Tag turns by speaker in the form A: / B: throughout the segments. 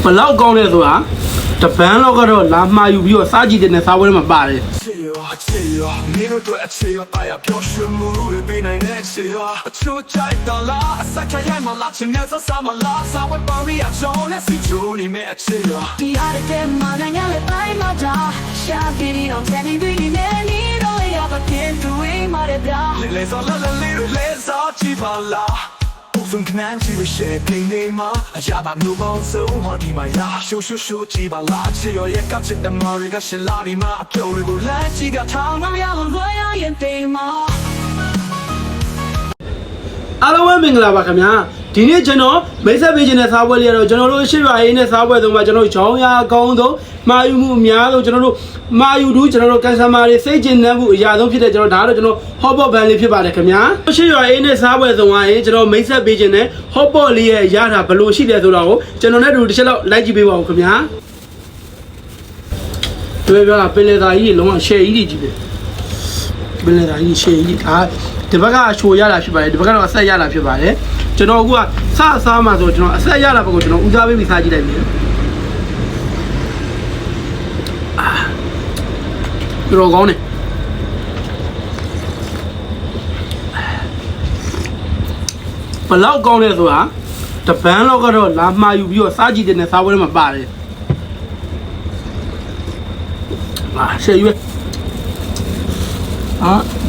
A: ဘလောက်ကောင်းလဲဆိုတာတပန်းလောက်ကတော့လာမှာယူပြီးတော့စားကြည့်တဲ့စားပွဲထဲမှာပါတယ်
B: 你都对吃药，大家表示母的比奶奶吃药。出差到了，撒开眼毛拉，青鸟做什么拉？啥会把你压中？那是猪里面吃药。
C: 第二天嘛，那样的白马扎，下边你让在你对里面，你都要把天都为马的表。
B: 来走来来来来走几把拉。分看几位谁陪你吗？下把路包走我的妈呀！咻咻咻几把拉，只要一搞起的马，一个是拉的马，就会不来几个汤马呀，我要演对吗？
A: အားလုံးပဲမင်္ဂလာပါခင်ဗျာဒီနေ့ကျွန်တော်မိတ်ဆက်ပေးခြင်းတဲ့စားပွဲလေးကတော့ကျွန်တော်တို့ရှစ်ရွာရင်းနဲ့စားပွဲသုံးပါကျွန်တော်တို့ချောင်းရအကောင်းဆုံးမာယူမှုအများဆုံးကျွန်တော်တို့မာယူတူးကျွန်တော်တို့ကန်ဆာမာတွေစိတ်ကျဉ်နှံ့မှုအရာဆုံးဖြစ်တဲ့ကျွန်တော်ဒါကတော့ကျွန်တော် hot pot ban လေးဖြစ်ပါတယ်ခင်ဗျာရှစ်ရွာရင်းနဲ့စားပွဲသုံးပါရင်ကျွန်တော်မိတ်ဆက်ပေးခြင်းတဲ့ hot pot လေးရဲ့ရတာဘယ်လိုရှိတယ်ဆိုတာကိုကျွန်တော်နဲ့တူတစ်ချက်လောက်လိုက်ကြည့်ပေးပါဦးခင်ဗျာတွေ့ပြတာပင်လေသာကြီးလုံးဝ share ကြီးကြီးပဲပင်လေသာကြီး share ကြီးဒီဘက်ကအချိုရတာဖြစ်ပါတယ်ဒီဘက်ကတော့အဆက်ရတာဖြစ်ပါတယ်ကျွန်တော်အခုကစစားမှဆိုကျွန်တော်အဆက်ရတာဘက်ကိုကျွန်တော်ဦးစားပေးပြီးစားကြည့်လိုက်မယ်တော်ကောင်းတယ်ဘလောက်ကောင်းလဲဆိုတာတပန်းလောက်ကတော့လာမှာယူပြီးတော့စားကြည့်တဲ့စားပွဲထဲမှာပါတယ်ရှယ်ရွေး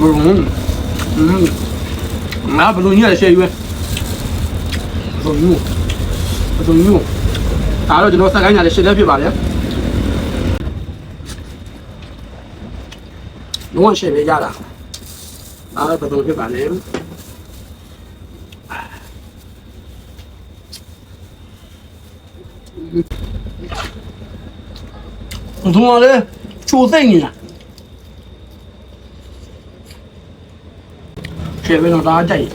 A: ဘုံငါဘလုံးကြီးရရှယ်ရွေးဘုံယူဒါတော့ကျွန်တော်စက်ကိုင်းညာလေးရှယ်လက်ဖြစ်ပါလေလုံးဝရှယ်ပဲရတာဘယ်လိုဖြစ်ပါလဲဘုံလေချိုသိမ့်နေတာရှယ်ပဲတော့ဒါကြိုက်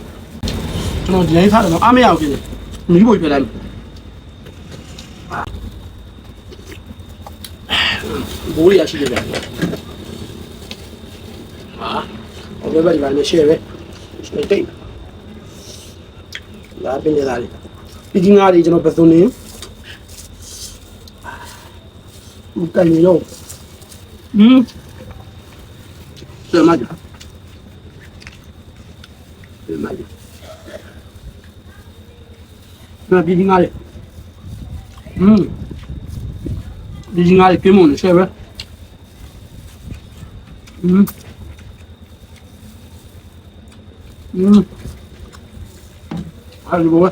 A: ကျွန်တော်ဒီနေ့စားတယ်တော့အားမရဘူးဖြစ်တယ်မီးပွေပြလိုက်ဘိုးရရှိတယ်ဗျာဘယ်ဘက်ဒီမှာနေရှယ်ပဲရှယ်တိတ်လာပင်းနေတာလေဒီငါးတွေကျွန်တော်ပစုံနေဦးကန်ရောဆယ်မကြ那毕竟哪里？毕竟哪里给梦的是不是？还是不会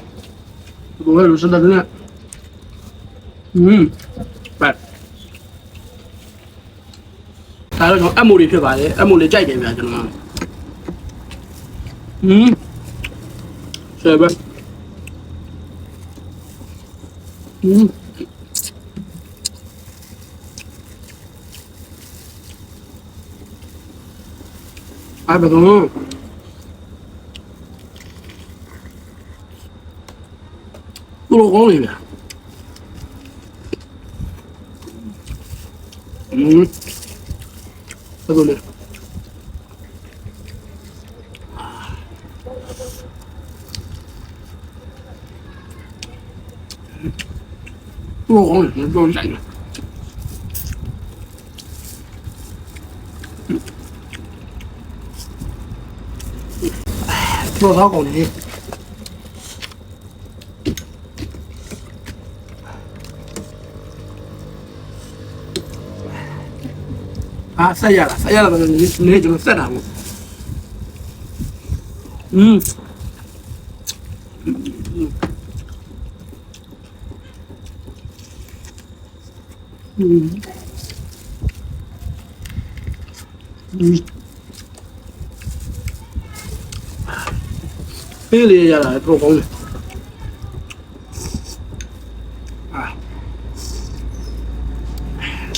A: 就是那真的，拜。大家从按摩里去吧的，按摩里再点呗，知道吗？是不是？哎，不懂。不老光里面。不懂的。不老光里面不用摘的。多少公里？塞下了，你就能塞它不？ပေးလေရတာတော့ကောင်းတယ်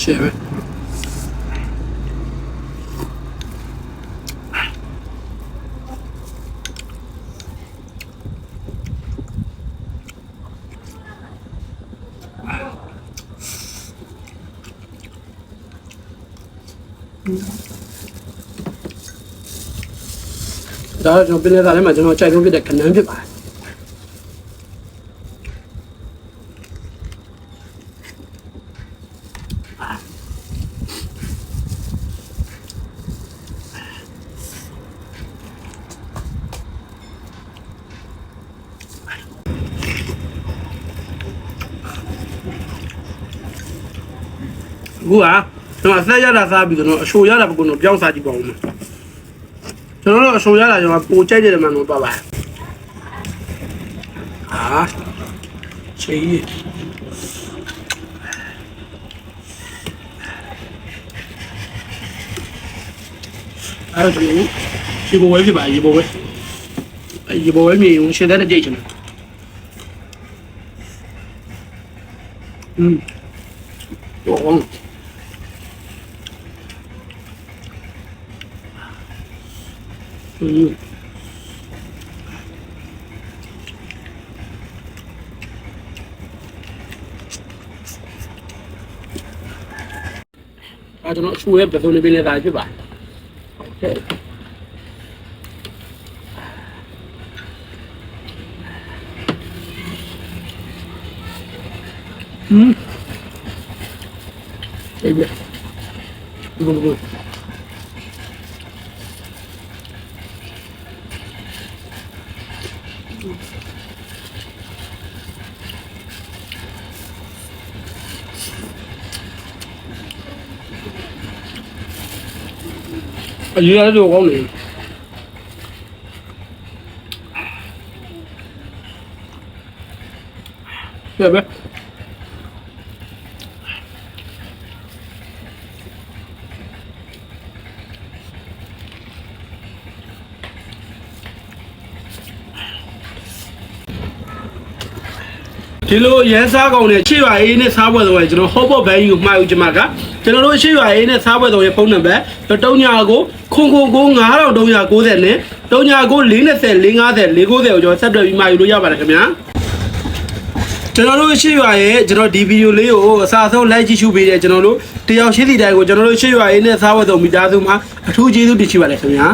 A: ရှယ်ပဲဒါတော့ကျွန်တော်ပြနေတာထဲမှာကျွန်တော်ကြိုက်ဆုံးဖြစ်တဲ့ခနန်းဖြစ်ပါတယ် အခုကကျွန်တော်အသက်ရတာစားပြီးတော့အရှိုရတာပကုံတော့ပြောင်းစားကြည့်ပါဦးမယ်ကျွန်တော်တို့အရှိုရတာကျွန်တော်ပိုကြိုက်တယ်မှန်တော့ပါဟာချေးအဲ့ဒါရေဘဝဲဖြစ်ပါရေဘဝဲရေဘဝဲမြေုံရှင်းတဲ့ကြိတ်ချင်တယ်တော့ကျွန်တော်ရှူရဲ့ပစုံနေပေးနေတာဖြစ်ပါတယ်အေးဗျဘုံအရေးရတယ်တော့ကောင်းတယ်ပြပဲဒီလိုရဲစားကောင်နဲ့ချစ်ရွာအေးနဲ့စားပွဲတော့ကျွန်တော်ဟော့ဘော့ဘန်ကြီးကိုမှာယူကြမှာကကျွန်တော်တို့ချစ်ရွာအေးနဲ့စားပွဲတော့ရဲ့ဖုန်းနံပါတ်တုံညာကိုခုံ9390နဲ့တုံညာကို420 450 490ကိုကျွန်တော်ဆက်တွဲပြီးမှာယူလို့ရပါတယ်ခင်ဗျာကျွန်တော်တို့ချစ်ရွာရဲ့ကျွန်တော်ဒီဗီဒီယိုလေးကိုအစားဆုံး like ကြည့်ရှုပေးတယ်ကျွန်တော်တို့တယောက်ရှိသည့်တိုင်ကိုကျွန်တော်တို့ချစ်ရွာအေးနဲ့စားပွဲတော့မိသားစုမှာအထူးကျေးဇူးတင်ရှိပါတယ်ခင်ဗျာ